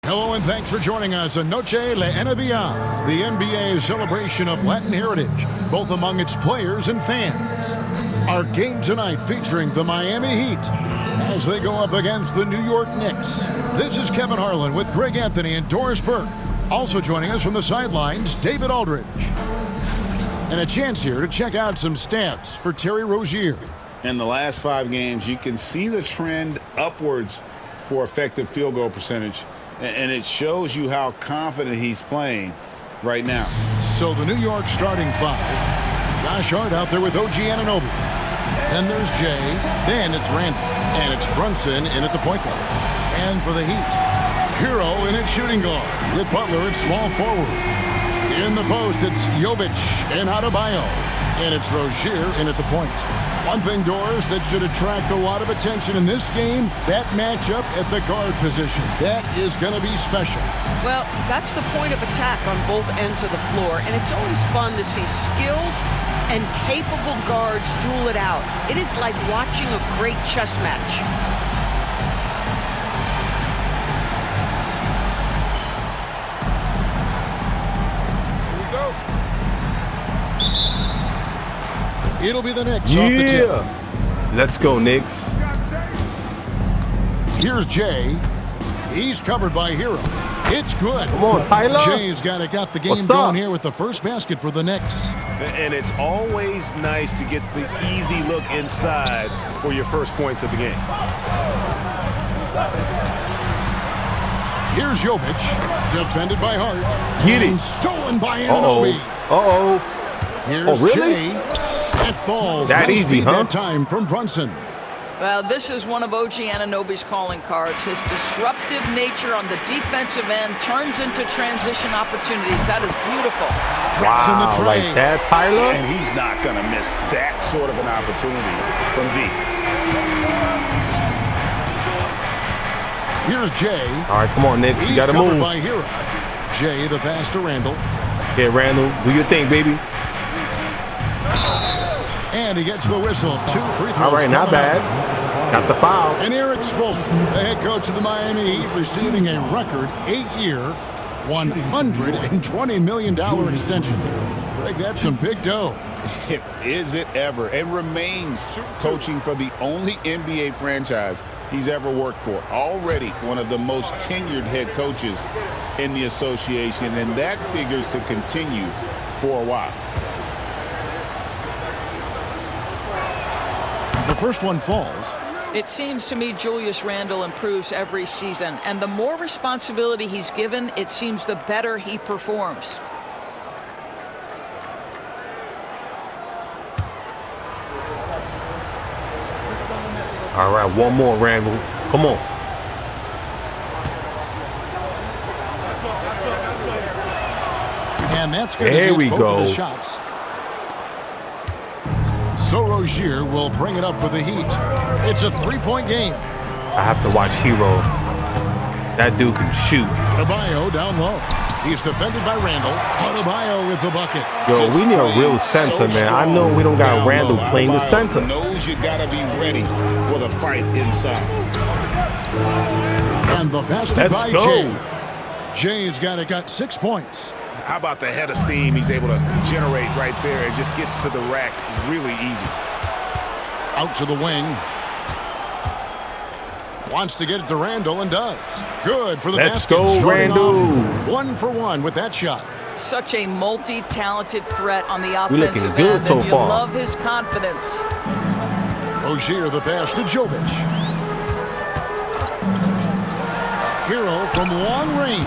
Hello and thanks for joining us on Noche La NBA, the NBA celebration of Latin heritage, both among its players and fans. Our game tonight featuring the Miami Heat as they go up against the New York Knicks. This is Kevin Harlan with Greg Anthony and Doris Burke. Also joining us from the sidelines, David Aldridge. And a chance here to check out some stats for Terry Rozier. In the last 5 games, you can see the trend upwards for effective field goal percentage. And it shows you how confident he's playing right now. So the New York starting 5. Josh Hart out there with OG Anunoby. Then there's Jay. Then it's Randall. And it's Brunson in at the point guard. And for the Heat, Hero in at shooting guard with Butler at small forward. In the post, it's Jovic and Adebayo. And it's Rozier in at the point. One thing, Doris, that should attract a lot of attention in this game, that matchup at the guard position. That is going to be special. Well, that's the point of attack on both ends of the floor, and it's always fun to see skilled and capable guards duel it out. It is like watching a great chess match. It'll be the Knicks off the tip. Let's go, Knicks. Here's Jay. He's covered by Hero. It's good. Come on, Tyler. Jay's got the game going here with the first basket for the Knicks. And it's always nice to get the easy look inside for your first points of the game. Here's Jovic. Defended by Hart. Get it. Stolen by Anunoby. Here's Jay. It falls. That easy, huh? That time from Brunson. Well, this is one of OG Anunoby's calling cards. His disruptive nature on the defensive end turns into transition opportunities. That is beautiful. Drops in the tray. Like that, Tyler? And he's not going to miss that sort of an opportunity from deep. Here's Jay. All right, come on, Knicks. You got to move. By Hero. Jay, the pass to Randall. Yeah, Randall, do your thing, baby. And he gets the whistle. 2 free throws. All right, not bad. Got the foul. And Eric Spoelstra, the head coach of the Miami Heat, receiving a record 8-year, $120 million extension. Greg, that's some big dough. Is it ever? And remains coaching for the only NBA franchise he's ever worked for. Already one of the most tenured head coaches in the association, and that figures to continue for a while. The first one falls. It seems to me Julius Randle improves every season, and the more responsibility he's given, it seems the better he performs. All right, one more, Randall. Come on. And that's good. There we both go. Of the shots. So Rozier will bring it up for the Heat. It's a 3-point game. I have to watch Hero. That dude can shoot. Adebayo down low. He's defended by Randall. Adebayo with the bucket. Yo, we need a real center, man. I know we don't got Randall playing the center. Knows you gotta be ready for the fight inside. And the basket by Jay. Jay's got 6 points. How about the head of steam he's able to generate right there and just gets to the rack really easy. Out to the wing. Wants to get it to Randall and does. Good for the basket. Let's go, Randall. 1 for 1 with that shot. Such a multi-talented threat on the offensive We're looking good end, so and you far. love his confidence. Rozier the pass to Jovic. Hero from long range.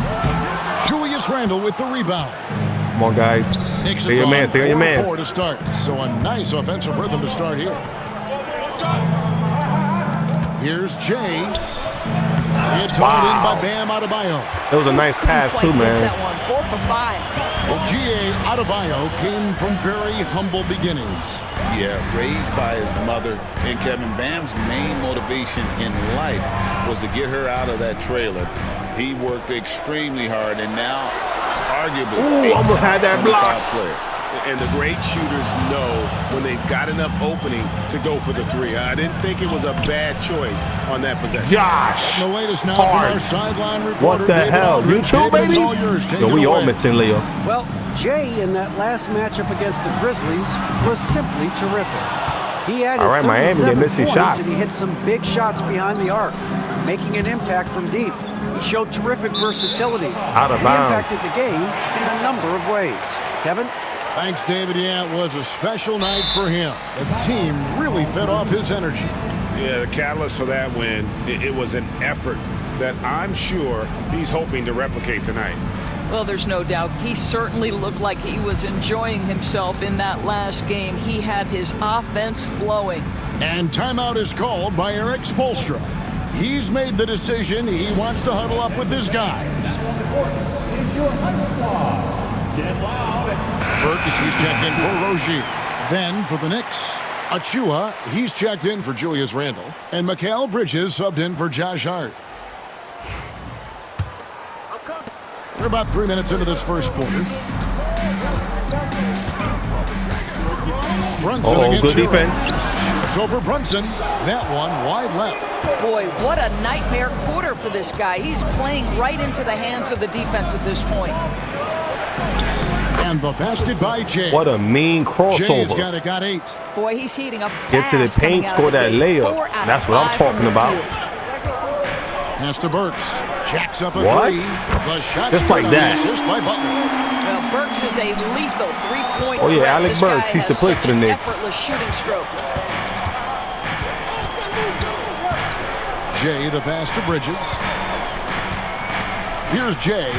Julius Randle with the rebound. Come on, guys. Stay your man. Stay on your man. 4 to start. So a nice offensive rhythm to start here. Here's Jay. It's hauled in by Bam Adebayo. That was a nice pass, too, man. That one, 4 for 5. Well, G.A. Adebayo came from very humble beginnings. Yeah, raised by his mother. And Kevin, Bam's main motivation in life was to get her out of that trailer. He worked extremely hard, and now, arguably, almost had that block. Player. And the great shooters know when they've got enough opening to go for the three. I didn't think it was a bad choice on that possession. Gosh. The latest now from our sideline reporter. What the David hell? You Aldridge. too, David, it's baby? all yours. Take Yo, it we all away. missing Leo. Well, Jay in that last matchup against the Grizzlies was simply terrific. He added All right, Miami, they're 37 missing points, shots. and he hit some big shots behind the arc, making an impact from deep. He showed terrific versatility. Out of bounds. He impacted the game in a number of ways. Kevin? Thanks, David. Yeah, it was a special night for him. The team really fed off his energy. Yeah, the catalyst for that win, it was an effort that I'm sure he's hoping to replicate tonight. Well, there's no doubt. He certainly looked like he was enjoying himself in that last game. He had his offense flowing. And timeout is called by Eric Spoelstra. He's made the decision. He wants to huddle up with his guys. Burks, he's checked in for Rozier. Then for the Knicks, Achua, he's checked in for Julius Randle. And Mikal Bridges subbed in for Josh Hart. We're about 3 minutes into this first quarter. Brunson against good Hero. defense. It's over Brunson. That one wide left. Boy, what a nightmare quarter for this guy. He's playing right into the hands of the defense at this point. And the basket by Jay. What a mean Jay's crossover. got 8. Boy, he's heating up Get to the fast coming paint, out score of the that gate. layup. 4 out of That's what I'm 5 from talking the about. field. Pass to Burks. Jacks up a What? 3. The shot Just like on the that. assist by Butler. Well, Burks is a lethal three-point Oh, yeah, threat. Alec This guy Burks, he's to has play such for the an Knicks. effortless shooting stroke. Jay, the pass to Bridges. Here's Jay.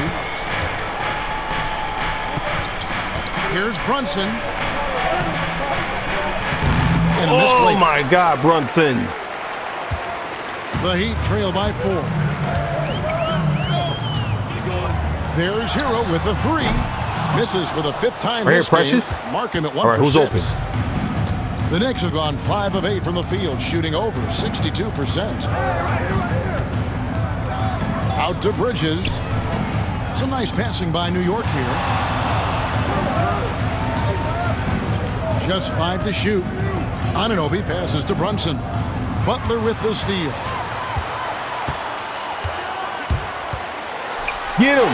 Here's Brunson. And a missed Oh, layup. my God, Brunson. The Heat trail by 4. There's Hero with the 3. Misses for the 5th time Right here, this game. Precious. Mark him at 1 All right, for who's 6. open? The Knicks have gone 5 of 8 from the field, shooting over 62%. Out to Bridges. Some nice passing by New York here. Just 5 to shoot. Anunoby passes to Brunson. Butler with the steal. Get him.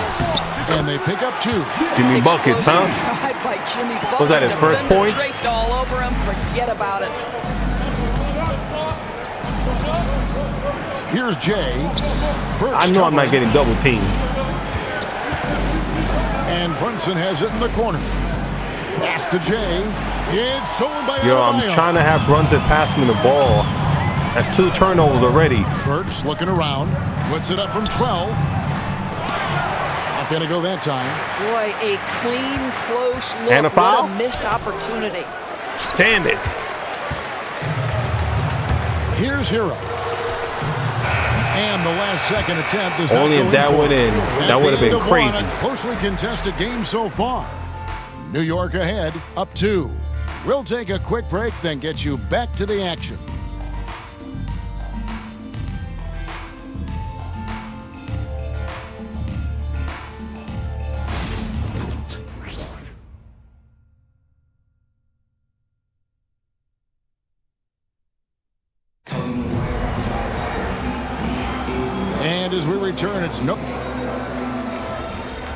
And they pick up 2. Jimmy Buckets, huh? Explosive drive by Jimmy Butler. Was that his first Defender points? draped all over him. Forget about it. Here's Jay. Burks I know I'm not covering. getting double teamed. And Brunson has it in the corner. Pass to Jay. It's stolen by Yo, I'm Adebayo. trying to have Brunson pass me the ball. That's 2 turnovers already. Burks looking around. Puts it up from 12. Not going to go that time. Boy, a clean, close look. And a foul? What a missed opportunity. Damn it. Here's Hero. And the last second attempt is Only not if going that for went it. in. At That the would have end been of one, crazy. a closely contested game so far. New York ahead, up 2. We'll take a quick break, then get you back to the action. And as we return, it's nope.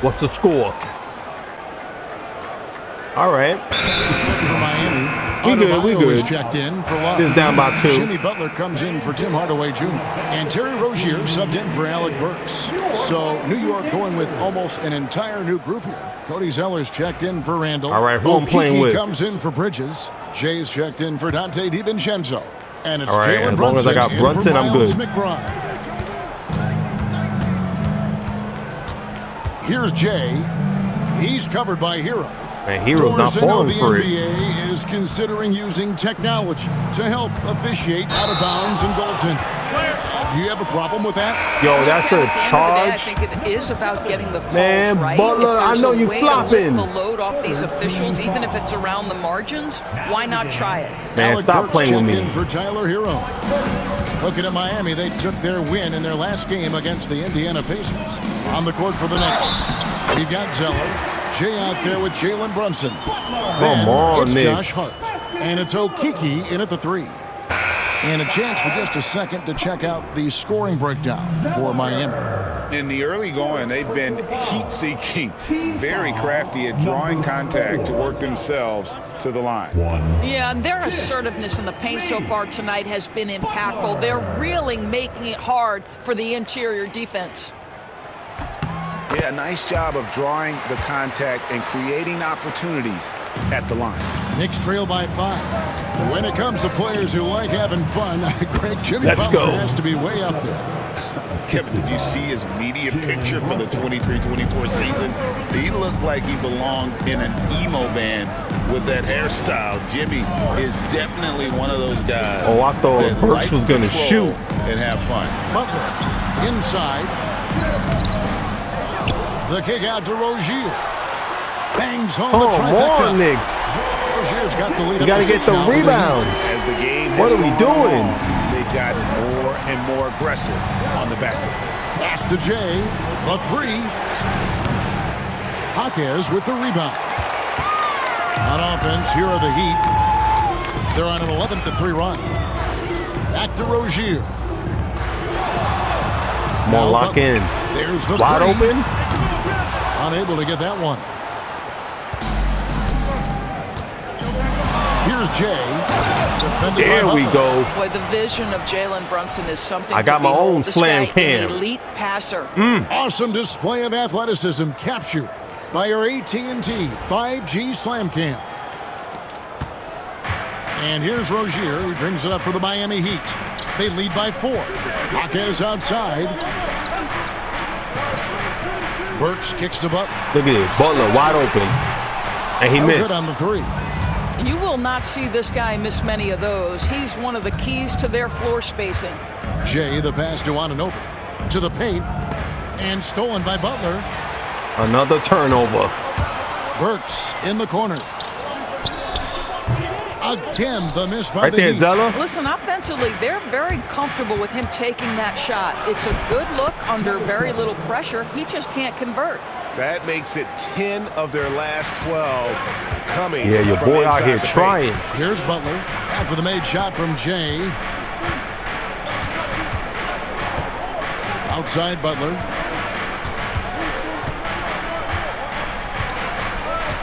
What's the score? All right. For Miami. We good, we Adebayo good. is checked in for Love. Just down by 2. Jimmy Butler comes in for Tim Hardaway Jr. And Terry Rozier subbed in for Alec Burks. So New York going with almost an entire new group here. Cody Zeller's checked in for Randall. All right, who I'm playing with? comes in for Bridges. Jay's checked in for Dante DiVincenzo. And it's All right, Jalen as long as I got in for Brunson, I'm Miles good. McBride. Here's Jay. He's covered by Hero. Man, Hero's not falling for the it. NBA is considering using technology to help officiate out of bounds and goaltending. Do you have a problem with that? Yo, that's a At the end of the day, I charge. think it is about getting the calls Man, right. Butler, If I there's know a you way flopping. To lift the load off these officials, even if it's around the margins, why not try it? Man, Alec stop Burks playing with checked me. in for Tyler Hero. Looking at Miami, they took their win in their last game against the Indiana Pacers. On the court for the Knicks, we've got Zeller. Jay out there with Jalen Brunson. Come on, it's Knicks. Josh Hart. And it's Okeke in at the 3. And a chance for just a second to check out the scoring breakdown for Miami. In the early going, they've been heat-seeking, very crafty at drawing contact to work themselves to the line. Yeah, and their assertiveness in the paint so far tonight has been impactful. They're really making it hard for the interior defense. Yeah, nice job of drawing the contact and creating opportunities at the line. Knicks trail by 5. When it comes to players who like having fun, Greg, Jimmy Let's Butler go. has to be way up there. Kevin, did you see his media picture for the 23-24 season? He looked like he belonged in an emo band with that hairstyle. Jimmy is definitely one of those guys. Oh, I thought that Burks was likes going to control shoot. and have fun. Butler inside. The kick out to Rozier. Bangs home the Come trifecta. on, Knicks. Rozier's got the lead. You got to get the rebounds. As the game has What are we gone doing? on, they've gotten more and more aggressive on the back. Pass to Jay. The 3. Jaquez with the rebound. On offense, here are the Heat. They're on an 11-3 run. Back to Rozier. Come on, lock in. There's the Wide 3. open. Unable to get that one. Here's Jay. Defended There by we Butler. go. Boy, the vision of Jalen Brunson is something I got to my behold. own This slam guy, cam. an elite passer. Awesome display of athleticism captured by our AT&T 5G Slam Cam. And here's Rozier, who brings it up for the Miami Heat. They lead by 4. Jaquez outside. Burks kicks to Butler. Look at it. Butler wide open. And he No missed. good on the 3. You will not see this guy miss many of those. He's one of the keys to their floor spacing. Jay, the pass to Anunoby. To the paint. And stolen by Butler. Another turnover. Burks in the corner. Again, the miss by Right the there, Heat. Zella. Listen, offensively, they're very comfortable with him taking that shot. It's a good look under very little pressure. He just can't convert. That makes it 10 of their last 12 coming. Yeah, your from boy out inside here the paint. trying. Here's Butler after the made shot from Jay. Outside Butler.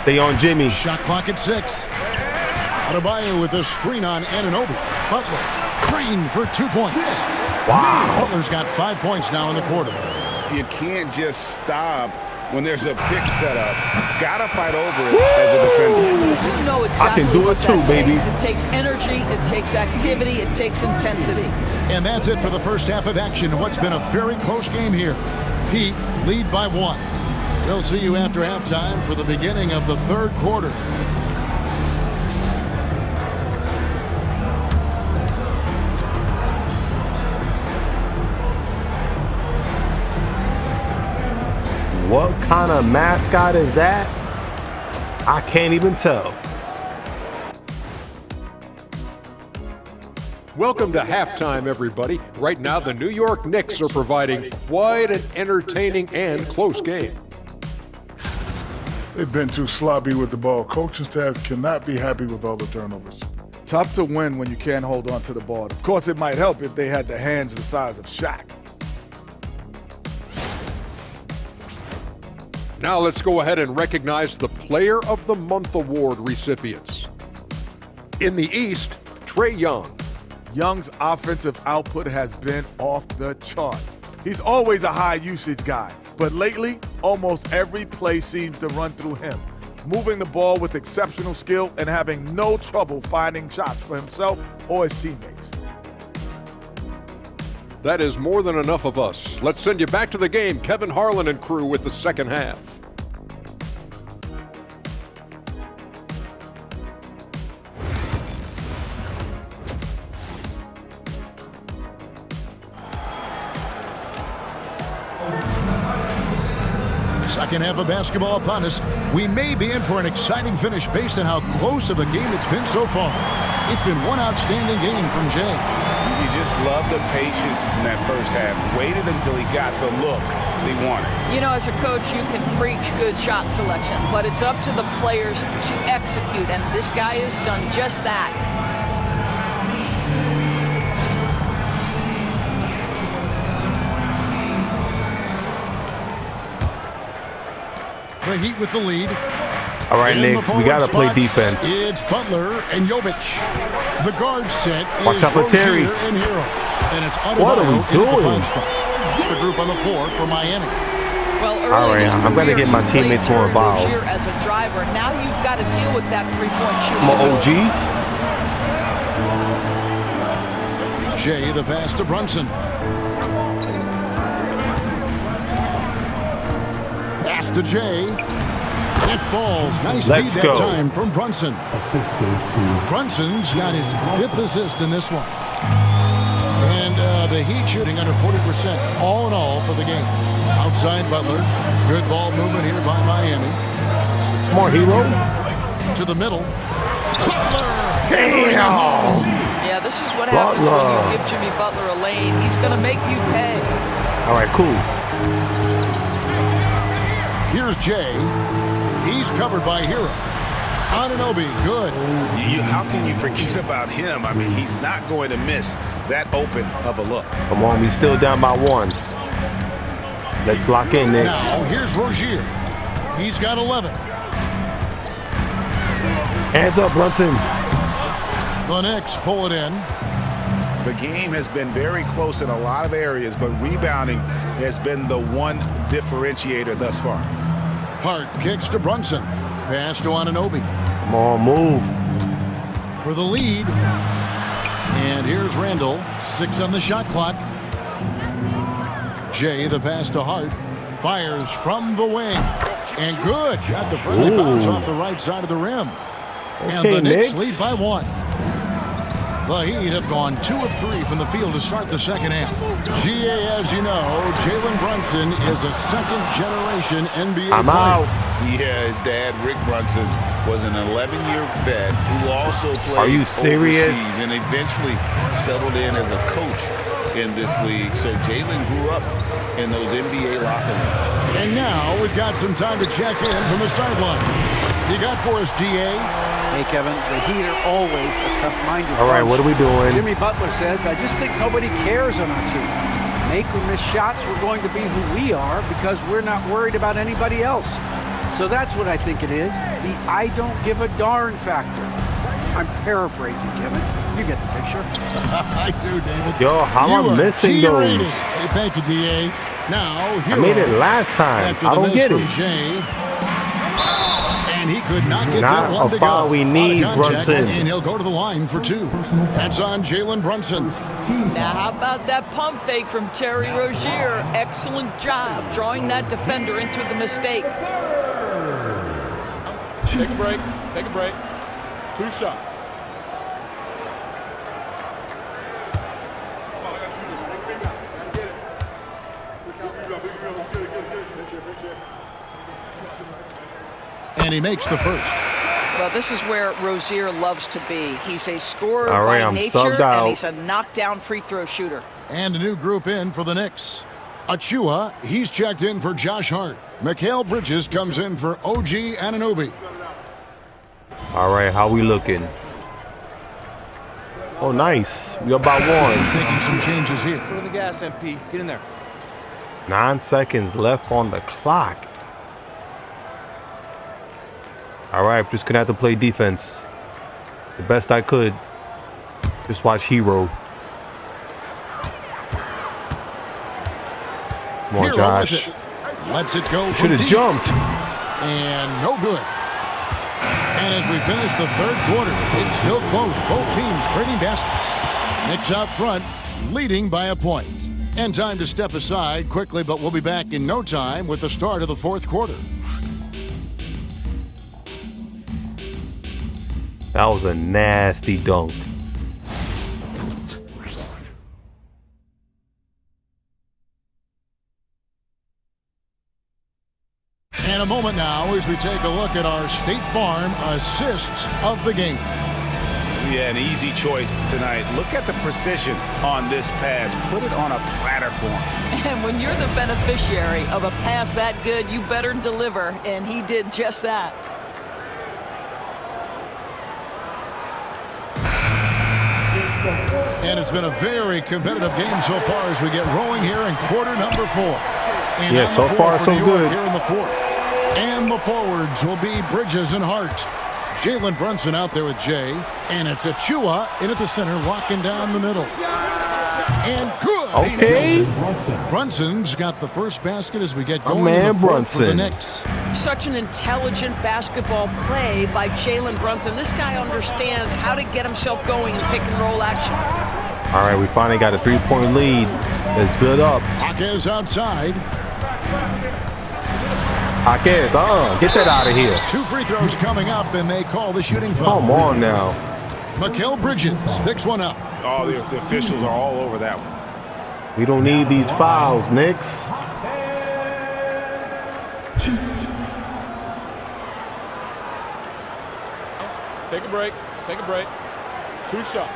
They on Jimmy. Shot clock at 6. Adebayo with a screen on Anunoby. Butler crane for 2 points. Wow. Butler's got 5 points now in the quarter. You can't just stop when there's a pick set up. Gotta fight over it as a defender. You know exactly can do what it too, that baby. takes. It takes energy, it takes activity, it takes intensity. And that's it for the first half of action. What's been a very close game here. Heat lead by 1. We'll see you after halftime for the beginning of the third quarter. What kind of mascot is that? I can't even tell. Welcome to halftime, everybody. Right now, the New York Knicks are providing quite an entertaining and close game. They've been too sloppy with the ball. Coaching staff cannot be happy with all the turnovers. Tough to win when you can't hold on to the ball. Of course, it might help if they had the hands the size of Shaq. Now let's go ahead and recognize the Player of the Month award recipients. In the East, Trae Young. Young's offensive output has been off the chart. He's always a high usage guy, but lately, almost every play seems to run through him, moving the ball with exceptional skill and having no trouble finding shots for himself or his teammates. That is more than enough of us. Let's send you back to the game, Kevin Harlan and crew with the second half. Second half of basketball upon us. We may be in for an exciting finish based on how close of a game it's been so far. It's been one outstanding game from Jay. You just love the patience in that first half. Waited until he got the look he wanted. You know, as a coach, you can preach good shot selection, but it's up to the players to execute, and this guy has done just that. The Heat with the lead. All right, In Knicks, we got to play defense. It's Butler and Jovic. The guard set Watch is out for Terry. Rozier and Hero. And it's What are we Adebayo in the doing? five spot. It's the group on the floor for Miami. Well, All early right, in his I'm gonna career, get my he played teammates more Terry involved. Rozier as a driver. Now you've got to deal with that three-point shooting. I'm an OG. Jay, the pass to Brunson. Pass to Jay. It falls. Nice Let's feed go. that time from Brunson. Brunson's got his 5th assist in this one. And the Heat shooting under 40% all in all for the game. Outside Butler. Good ball movement here by Miami. More Hero. To the middle. Butler. Damn. Yeah, this is what happens when Butler. you give Jimmy Butler a lane. He's going to make you pay. All right, cool. Here's Jay. He's covered by Hero. Anunoby, good. How can you forget about him? I mean, he's not going to miss that open of a look. Come on, we still down by 1. Let's lock in, Knicks. Now, here's Rozier. He's got 11. Hands up, Brunson. The Knicks pull it in. The game has been very close in a lot of areas, but rebounding has been the one differentiator thus far. Hart kicks to Brunson. Pass to Anunoby Come on, move. for the lead. And here's Randall. 6 on the shot clock. Jay, the pass to Hart. Fires from the wing. And good. Got the friendly bounce off the right side of the rim. And Okay, the Knicks Knicks. lead by 1. The Heat have gone 2 of 3 from the field to start the second half. GA, as you know, Jalen Brunson is a second-generation NBA I'm player. out. Yeah, his dad, Rick Brunson, was an 11-year vet who also played Are you serious? overseas and eventually settled in as a coach in this league. So Jalen grew up in those NBA locker rooms. And now we've got some time to check in from the sideline. You got for us, DA? Hey, Kevin, the Heat are always a tough-minded All right, bunch. what are we doing? Jimmy Butler says, I just think nobody cares on our team. Make or miss shots, we're going to be who we are because we're not worried about anybody else. So that's what I think it is, the I don't give a darn factor. I'm paraphrasing, Kevin. You get the picture. I do, David. Yo, how You I'm are missing G-rated. those. Hey, thank you, DA. Now, I Hero. made it last time. After I the don't miss get from it. Jay. And he could not get Not that one a to foul go. we Out of need, contact, Brunson. And he'll go to the line for 2. That's on Jalen Brunson. Now, how about that pump fake from Terry Rozier? Excellent job drawing that defender into the mistake. Take a break. Take a break. 2 shots. And he makes the first. Well, this is where Rozier loves to be. He's a scorer All right, by I'm nature, subbed out. and he's a knockdown free throw shooter. And a new group in for the Knicks. Achua, he's checked in for Josh Hart. Mikal Bridges comes in for OG Anunoby. All right, how we looking? Oh, nice. We up by 1. Making some changes here. Foot on the gas, MP. Get in there. 9 seconds left on the clock. All right, just gonna have to play defense the best I could. Just watch Hero. Come on, Hero Josh. with it. Lets it go. Should have jumped. And no good. And as we finish the third quarter, it's still close. Both teams trading baskets. Knicks out front, leading by a point. And time to step aside quickly, but we'll be back in no time with the start of the fourth quarter. That was a nasty dunk. And a moment now as we take a look at our State Farm assists of the game. Yeah, an easy choice tonight. Look at the precision on this pass. Put it on a platter for him. And when you're the beneficiary of a pass that good, you better deliver, and he did just that. And it's been a very competitive game so far as we get rolling here in quarter number 4. And yeah, so far so good. Here in the 4th. And the forwards will be Bridges and Hart. Jalen Brunson out there with Jay. And it's Achua in at the center, locking down the middle. And good. Okay. Brunson's got the first basket as we get going. Man, in the Brunson. For the Knicks. Such an intelligent basketball play by Jalen Brunson. This guy understands how to get himself going in pick and roll action. All right, we finally got a 3-point lead. Let's build up. Jaquez outside. Jaquez, get that out of here. 2 free throws coming up, and they call the shooting foul. Come on now. Mikal Bridges picks one up. Oh, the officials are all over that one. We don't need these fouls, Knicks. Take a break. Take a break. 2 shots.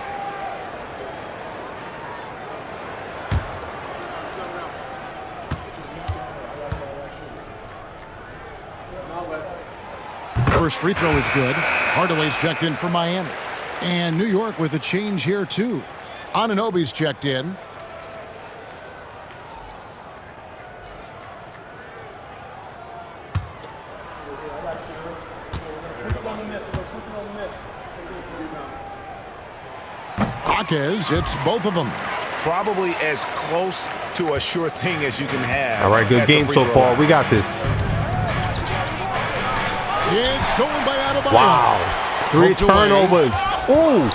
First free throw is good. Hardaway's checked in for Miami. And New York with a change here, too. Anunoby's checked in. Jaquez hits both of them. Probably as close to a sure thing as you can have. All right, good game so far. We got this. It's stolen by Adebayo. Wow. 3 turnovers. Ooh.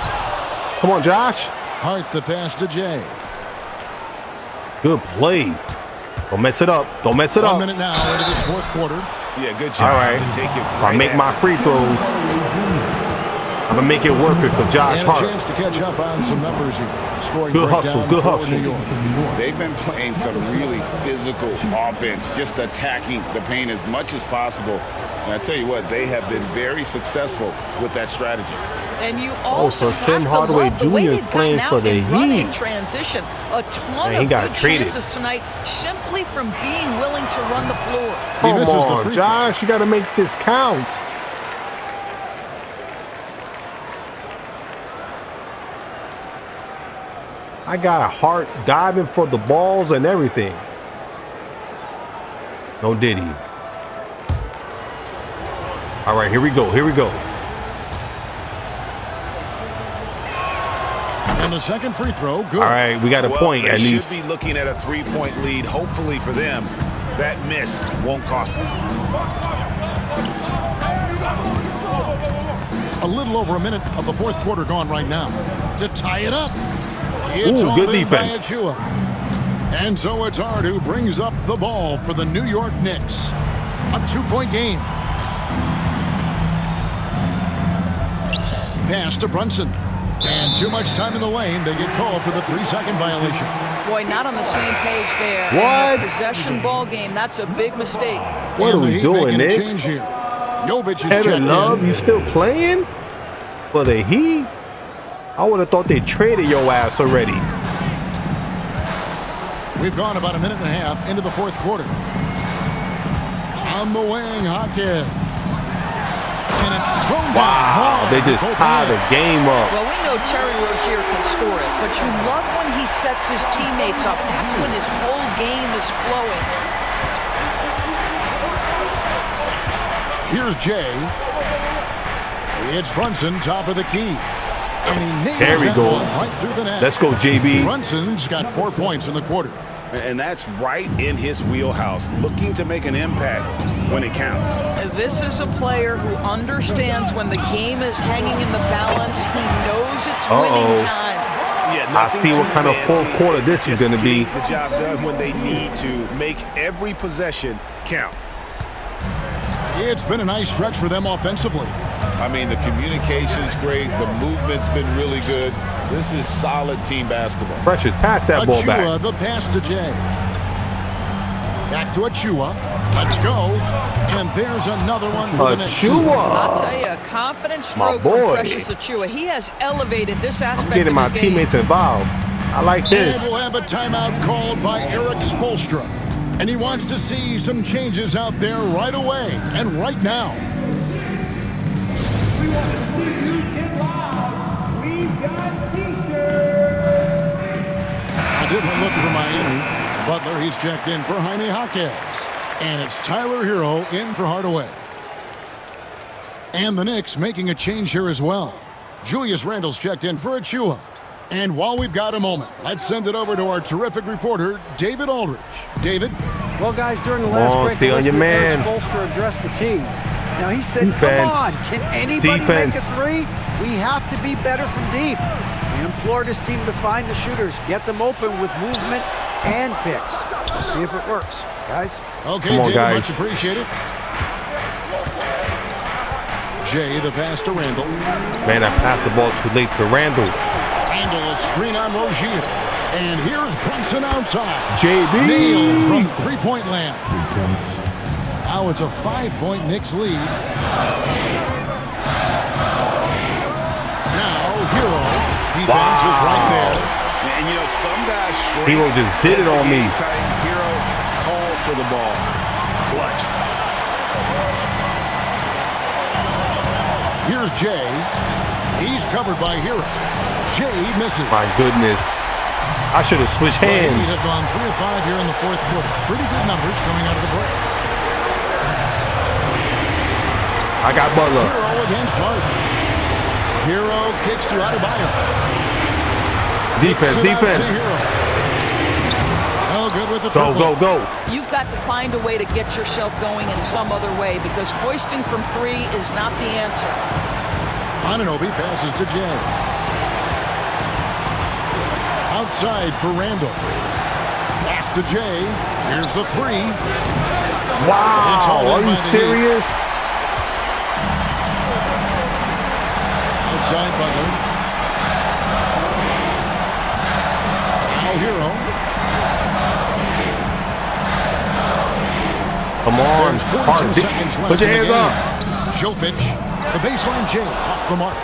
Come on, Josh. Hart the pass to Jay. Good play. Don't mess it up. Don't mess it up. 1 minute now into this 4th quarter. Yeah, good job. All right. To take it If I make my after. free throws, I'm going to make it worth it for Josh And a Hart. chance to catch up on some numbers here. Scoring Good hustle, breakdown good for hustle. New York. They've been playing some really physical offense, just attacking the paint as much as possible. And I tell you what, they have been very successful with that strategy. And you also so Tim have to Hardaway love the way Jr. is they've playing gotten for out the and run in Heat. transition. A ton Man, he of got good traded. chances tonight simply from being willing to run the floor. He Come misses the on, free throw. Josh. You got to make this count. I got Hart diving for the balls and everything. No Diddy. All right, here we go. Here we go. And the second free throw, good. All right, we got a point They at should least. be looking at a 3-point lead. Hopefully for them, that miss won't cost them. A little over a minute of the 4th quarter gone right now. To tie it up. It's Ooh, all good in by defense. Achua. And so it's Hart who brings up the ball for the New York Knicks. A 2-point game. Pass to Brunson. And too much time in the lane. They get called for the 3-second violation. Boy, not on the same page there. What? In a possession ball game, that's a big mistake. What And are the we Heat doing, making a Knicks? change here. Jovic is Kevin checked Love, in. you still playing for the Heat? I would have thought they traded your ass already. We've gone about a minute and a half into the 4th quarter. On the wing, Jaquez. And it's thrown down. Wow, they just tied the game up. Well, we know Terry Rozier can score it, but you love when he sets his teammates up. That's when his whole game is flowing. Here's Jay. It's Brunson, top of the key. And he nails There we that go. one right through the net. Let's go, JB. Brunson's got 4 points in the quarter. And that's right in his wheelhouse, looking to make an impact when it counts. This is a player who understands when the game is hanging in the balance. He knows it's winning time. Yeah, I see what kind of fourth quarter this is going to be. The job done when they need to make every possession count. It's been a nice stretch for them offensively. I mean, the communication's great. The movement's been really good. This is solid team basketball. Precious, pass that ball back. Achua, the pass to Jay. Back to Achua. Let's go. And there's another one for the Knicks. I'll tell you, a confident stroke from Precious Achiuwa. He has elevated this aspect getting of my his game. teammates involved. I like this. And we'll have a timeout called by Eric Spoelstra. And he wants to see some changes out there right away and right now. We want to see you get loud. We've got T-shirts. A different look for Miami. Butler, he's checked in for Jaime Jaquez. And it's Tyler Hero in for Hardaway. And the Knicks making a change here as well. Julius Randle's checked in for Achiuwa. And while we've got a moment, let's send it over to our terrific reporter, David Aldridge. David? Well, guys, during the last break, stay on your man. Eric Spoelstra addressed the team. Now, he said, Defense. come on, can anybody make a three? We have to be better from deep. He implored his team to find the shooters, get them open with movement and picks. We'll see if it works, guys. Okay, come on, David, guys. much appreciated. Jay, the pass to Randle. Man, I passed the ball too late to Randle. Randle, a screen on Rozier. And here's Brunson outside. JB. Nailed from three-point land. Now it's a 5-point Knicks lead. Now, Hero. Defense is right there. And, you know, some guys shrink. Hero just did it on me. Titans Hero calls for the ball. Clutch. Here's Jay. He's covered by Hero. Jay misses. My goodness. I should have switched hands. He has gone 3 of 5 here in the fourth quarter. Pretty good numbers coming out of the break. I got Butler. Hero against Hart. Hero kicks to Adebayo. Defense. Oh, good with the Go, triple. go, go. You've got to find a way to get yourself going in some other way because hoisting from three is not the answer. Anunoby passes to Jay. Outside for Randle. Pass to Jay. Here's the three. Wow. Are you serious? Outside Butler. Now Hero. Come on. There's 42 seconds left. Put your in the hands game. up. Jovic. The baseline Jay off the mark.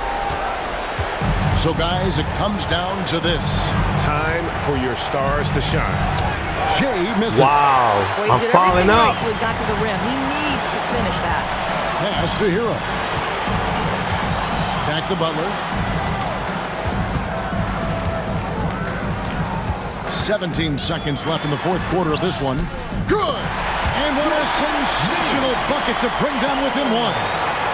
So, guys, it comes down to this. Time for your stars to shine. Jay misses. Wow. Well, he I'm did falling everything up. right till he got to the rim. He needs to finish that. Pass to Hero. Back to Butler. 17 seconds left in the fourth quarter of this one. Good! And what a sensational bucket to bring them within one.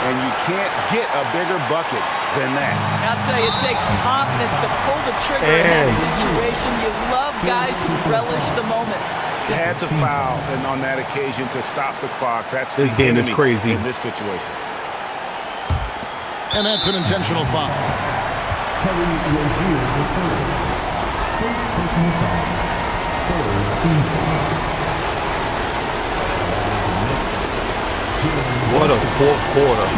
And you can't get a bigger bucket than that. I'll tell you, it takes confidence to pull the trigger in that situation. You love guys who relish the moment. Had to foul and on that occasion to stop the clock. That's This game is crazy in this situation. And that's an intentional foul. Terry Rozier recorded. First personal foul. Third team foul. What a fourth quarter.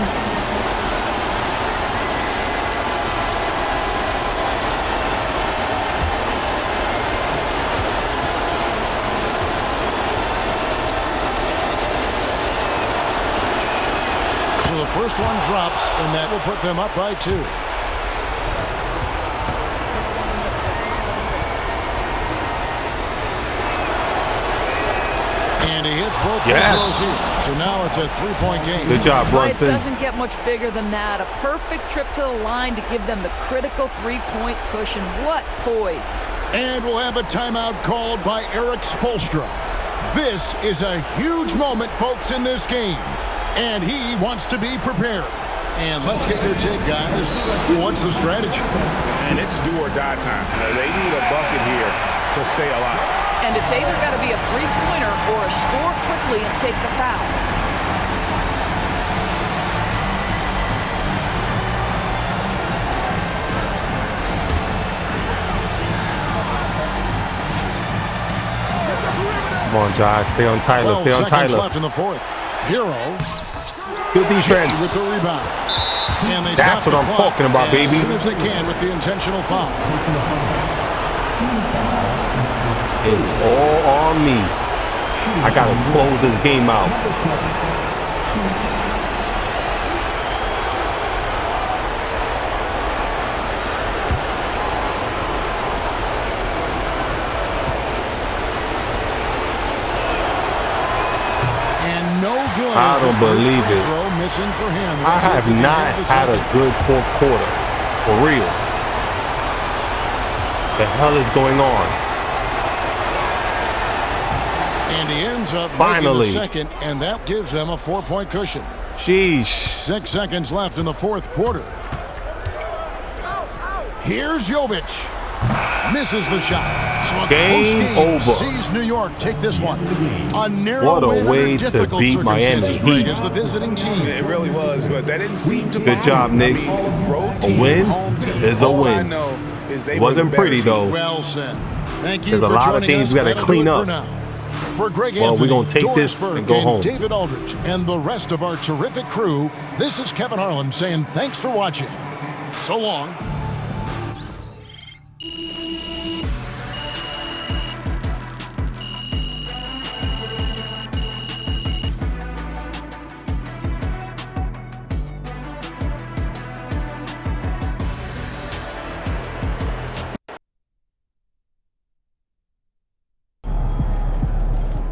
So the first one drops, and that will put them up by 2. And he hits both free throws here. So now it's a 3-point game. Good job, Brunson. It doesn't get much bigger than that. A perfect trip to the line to give them the critical 3-point push, and what poise. And we'll have a timeout called by Eric Spoelstra. This is a huge moment, folks, in this game. And he wants to be prepared. And let's get your take, guys. What's the strategy? And it's do or die time. They need a bucket here to stay alive. And it's either got to be a three-pointer or a score quickly and take the foul. Come on, Josh. Stay on Tyler. Stay on 12 seconds Tyler. left in the fourth. Hero. Good defense. With the rebound. And they That's what I'm talking about, baby. As soon as they can with the intentional foul. It's all on me. I gotta close this game out. I don't believe it. I have not had a good fourth quarter. For real. The hell is going on? And he ends up finally making the second, and that gives them a 4-point cushion. Sheesh. 6 seconds left in the fourth quarter. Here's Jovic. Misses the shot. So game over. Sees New York take this one. A narrow what a way to beat Miami Heat. As the visiting team. It really was, but that didn't seem to Good job, Knicks. A win is a win. Wasn't pretty though. Well said. Thank you. There's a lot of things we got to clean up. For Greg well, Anthony, we're going to take Doris this and Burke go home. David Aldridge and the rest of our terrific crew, this is Kevin Harlan saying thanks for watching. So long.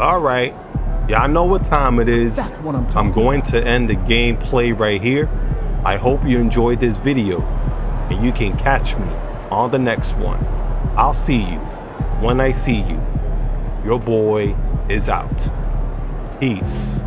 All right, y'all know what time it is. I'm going to end the gameplay right here. I hope you enjoyed this video and you can catch me on the next one. I'll see you when I see you. Your boy is out. Peace.